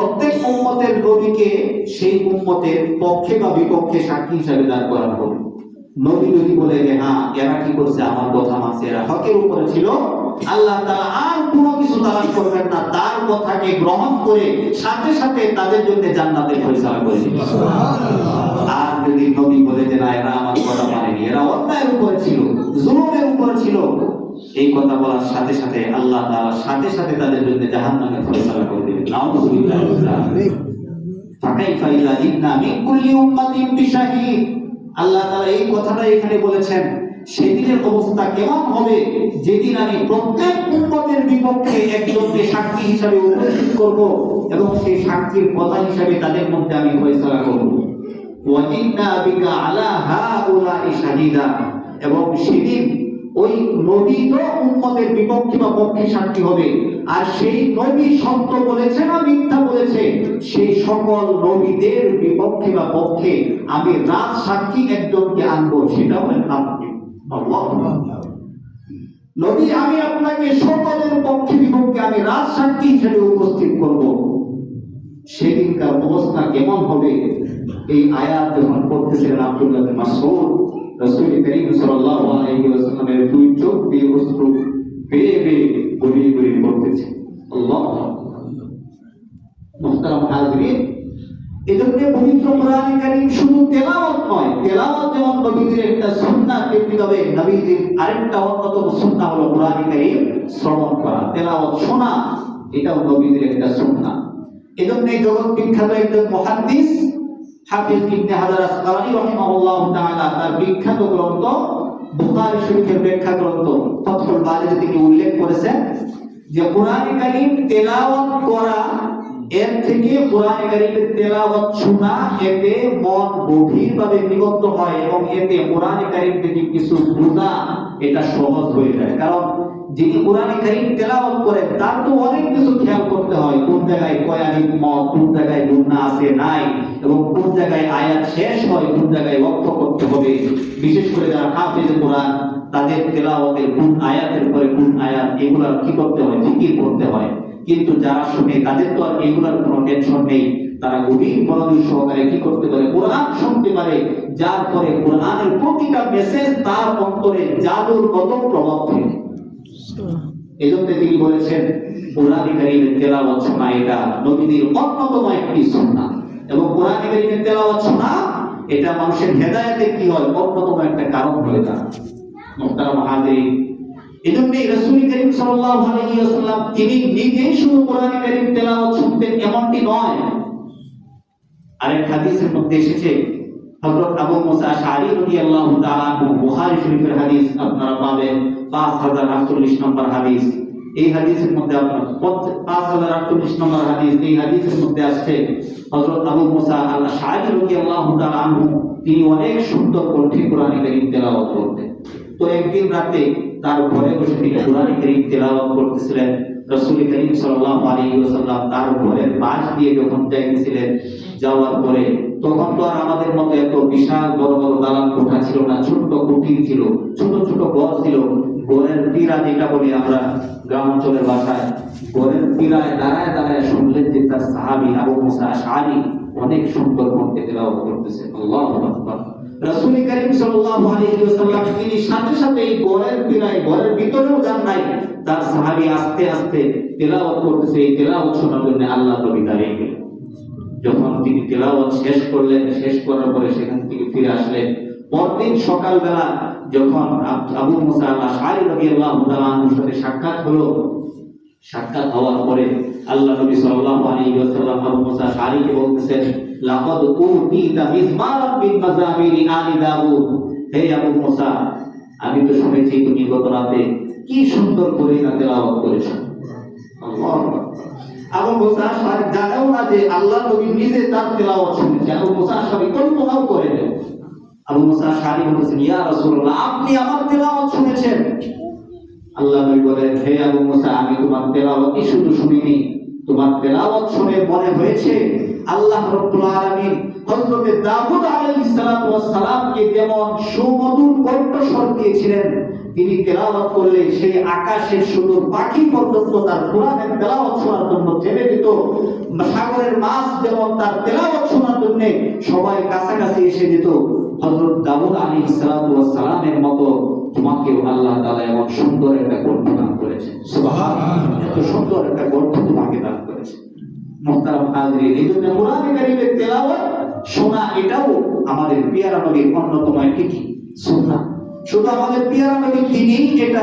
প্রত্যেক উম্মতের নবীকে সেই উম্মতের পক্ষে বা বিপক্ষে সাক্ষী হিসাবে দাঁড় করানো হবে। নবী যদি বলে যে হ্যাঁ এরা কি করছে, আমার কথা মানছে, এরা হকের উপরে ছিল, আল্লাহ তাআলা আর কোনো কিছু তালাশ করবেন না, তার কথাকে গ্রহণ করে সাথে সাথে তাদের জন্য জান্নাতের ফয়সালা করে দিবেন। সুবহানাল্লাহ। আর যদি নবী বলে যে না এরা আমার কথা মানেনি, এরা অন্যায়ের উপরে ছিল, জুলুমের উপরে ছিল, এই কথা বলার সাথে সাথে আল্লাহ তাআলা সাথে সাথে তাদের জন্য জাহান্নামের ফয়সালা করে দিবেন। নাউযুবিল্লাহ। ফাকাইফা ইযা জি'না মিন কুল্লি উম্মাতিন বিশাহীদ। আল্লাহ তাআলা এই কথাটা এখানে বলেছেন, সেদিনের অবস্থা কেমন হবে যেদিন আমি প্রত্যেক উম্মতের বিপক্ষে একজনকে সাক্ষী হিসাবে উপস্থিত করব এবং সেই সাক্ষীর কথা হিসাবে তাদের মধ্যে আমি ফয়সালা করব। ওয়া ইন্না বিকা আলা হাউলাই শাহীদা। এবং সেদিন ওই নবী তো উম্মতের বিপক্ষে বা পক্ষে সাক্ষী হবে, আর সেই নবী সত্য বলেছে না মিথ্যা বলেছে সেই সকল নবীদের বিপক্ষে বা পক্ষে আমি রাজ সাক্ষী একজনকে আনবো, সেটা হলেন আপনি। নবী আমি আপনাকে সকলের পক্ষে বিপক্ষে আমি রাজ সাক্ষী হিসেবে উপস্থিত করব। সেদিনকার অবস্থা কেমন হবে এই আয়াত যখন পড়তেছিলেন আব্দুল্লাহ বিন মাসউদ, রাসূল করিম সাল্লাল্লাহু আলাইহি ওয়াসাল্লামের দুই চোখ দিয়ে অশ্রু বেয়ে বেয়ে গড়িয়ে গড়িয়ে পড়তেছে। আল্লাহু আকবার। মুহতারাম হাজিরিন, এজন্য পবিত্র কোরআনে কারীম শুধু তেলাওয়াত নয়, তেলাওয়াত যেমন নবীজির একটা সুন্নাহ, তেমনিভাবে নবীজির আরেকটা অন্যতম সুন্নাহ হলো কোরআনে কারীম শ্রবণ করা, তেলাওয়াত শোনা, এটাও নবীজির একটা সুন্নাহ। এজন্য জগৎ বিখ্যাত একজন মুহাদ্দিস হাফিজ ইবনে হাজার আসকালানী রাহিমাহুল্লাহ তাআলা তার বিখ্যাত গ্রন্থ বুখারী শরীফের ব্যাখ্যা গ্রন্থ ফাতহুল বারীতে তিনি উল্লেখ করেছেন যে কোরআনে কারীম তেলাওয়াত করা এর থেকে কোরআনে কারীমের তেলাওয়াত শোনা, এতে মন গভীরভাবে নিবদ্ধ হয় এবং এতে কোরআনে কারীম থেকে কিছু বোঝা এটা সহজ হয়ে যায়। কারণ যিনি কোরআনে কারীম তেলাওয়াত করেন তার তো অনেক কিছু খেয়াল করতে হয়, কোন জায়গায় কয় আলিফ মদ, কোন জায়গায় গুণা আছে নাই, এবং কোন জায়গায় আয়াত শেষ হয়, কোন জায়গায় ওয়াকফ করতে হবে। বিশেষ করে যারা হাফেজ কোরআন তাদের তেলাওয়াতের কোন আয়াতের পরে কোন আয়াত এগুলা কি করতে হয়, ফিকির করতে হয়। কিন্তু যারা শুনে তাদের তো আর এগুলার কোনো টেনশন নেই, তারা গভীর মনোযোগ সহকারে কি করতে পারে, কোরআন শুনতে পারে, যার পরে কোরআনের প্রতিটা মেসেজ তার অন্তরে জাদুর মতো প্রভাব ফেলে। এজন্য তিনি বলেছেন কোরআনে কারীমের তেলাওয়াত শোনা এটা নবীদের অন্যতম একটি সুন্নাহ, এবং কোরআনে কারীমের তেলাওয়াত শোনা এটা মানুষের হেদায়েতের কি হয় অন্যতম একটা কারণ হয়ে যায়। মুহতারাম হাজিরিন, এজন্য রাসূল করিম সাল্লাল্লাহু আলাইহি ওয়াসাল্লাম তিনি নিজেই শুধু কোরআনে কারীম তেলাওয়াত শুনতেন এমনটি নয়। আরেক হাদিসের মধ্যে এসেছে হযরত আবু মুসা আশআরী রাদিয়াল্লাহু তাআলা আনহু, বুখারী শরীফের হাদিস আপনারা পাবেন 5048 নম্বর হাদিস। এই হাদিসের মধ্যে আপনারা 5048 নম্বর হাদিস, এই হাদিসের মধ্যে আসছে হযরত আবু মুসা আশআরী রাদিয়াল্লাহু তাআলা আনহু তিনি অনেক সুন্দর কণ্ঠে কোরআনে কারীম তেলাওয়াত করতেন। তো একদিন রাতে তার ঘরে বসে তিনি কোরআনে কারীম তেলাওয়াত করতেছিলেন। রাসূল করিম সাল্লাল্লাহু আলাইহি ওয়াসাল্লাম তার ঘরের পাশ দিয়ে যখন যাইতেছিলেন, যাওয়ার পরে তখন তো আর আমাদের মতো এত বিশাল বড় বড় দালান কোঠা ছিল না, ছোট্ট কুটির ছিল, ছোট ছোট ঘর ছিল। ঘরের পীড়া যেটা বলি আমরা গ্রাম অঞ্চলের ভাষায়, ঘরের পীড়ায় দাঁড়ায় দাঁড়ায় শুনলেন যে তার সাহাবী আবু মুসা আশআরী অনেক সুন্দর কণ্ঠে তেলাওয়াত করতেছে। আল্লাহু আকবার। রাসূল করিম সাল্লাল্লাহু আলাইহি ওয়াসাল্লাম তিনি সাথে সাথে এই ঘরের পীড়ায়, ঘরের ভিতরেও যান নাই, তার সাহাবী আস্তে আস্তে তেলাওয়াত করতেছে, এই তেলাওয়াত শোনার জন্য আল্লাহ নবী দাঁড়িয়ে গেলেন। যখন তিনি তেলাওয়াত শেষ করলেন, শেষ করার পরে সেখান থেকে ফিরে আসলেন। পরদিন সকালবেলা যখন আবু মুসা আশআরী রাদিয়াল্লাহু তাআলা আনহুর সাথে সাক্ষাৎ হলো, সাক্ষাৎ হওয়ার পরে আল্লাহ নবী সাল্লাল্লাহু আলাইহি ওয়াসাল্লাম আবু মুসা আশআরীকে বলতেছেন, লাকাদ উতিতা মিজমারাম মিন মাযামিরি আলি দাউদ। হে আবু মুসা, আমি তো শুনেছি তুমি গত রাতে কি সুন্দর করে তেলাওয়াত করেছো। আল্লাহু আকবার। আবু মুসা আশআরী জানেও না যে আল্লাহ নবী নিজে তার তেলাওয়াত শুনেছেন। আবু মুসা আশআরী কল্পনাও করেন। আবু মুসা আশআরী বলেছেন, ইয়া রাসূলুল্লাহ, আপনি আমার তেলাওয়াত শুনেছেন? আল্লাহ নবী বলেন, হে আবু মুসা, আমি তোমার তেলাওয়াতই শুধু শুনিনি, তোমার তেলাওয়াত শুনে মনে হয়েছে আল্লাহ রাব্বুল আলামিন হযরত দাউদ আলাইহিস সালাতু ওয়াস সালামকে যেমন সুমধুর কণ্ঠস্বর দিয়েছিলেন, তিনি তেলাওয়াত করলে সেই আকাশের সুদূর পাখি পর্যন্ত তার কোরআনের তেলাওয়াত শোনার জন্য ছেড়ে দিত। সাগরের মাছ যেমন তার তেলাওয়াত শোনার জন্য সবাই কাছাকাছি এসে যেত। হযরত দাউদ আলাইহিস সালামের মতো তোমাকেও আল্লাহ তাআলা এমন সুন্দর একটা কণ্ঠ দান করেছেন। সুবহানাল্লাহ, এত সুন্দর একটা কণ্ঠ তোমাকে দান করেছেন। মুহতারাম হাজিরিন, এই জন্য কোরআনে কারীমের তেলাওয়াত শোনা এটাও আমাদের পেয়ারা নবীর অন্যতম একটি সুন্নাহ। শুধু আমাদের পেয়ারা নবী তিনিই এটা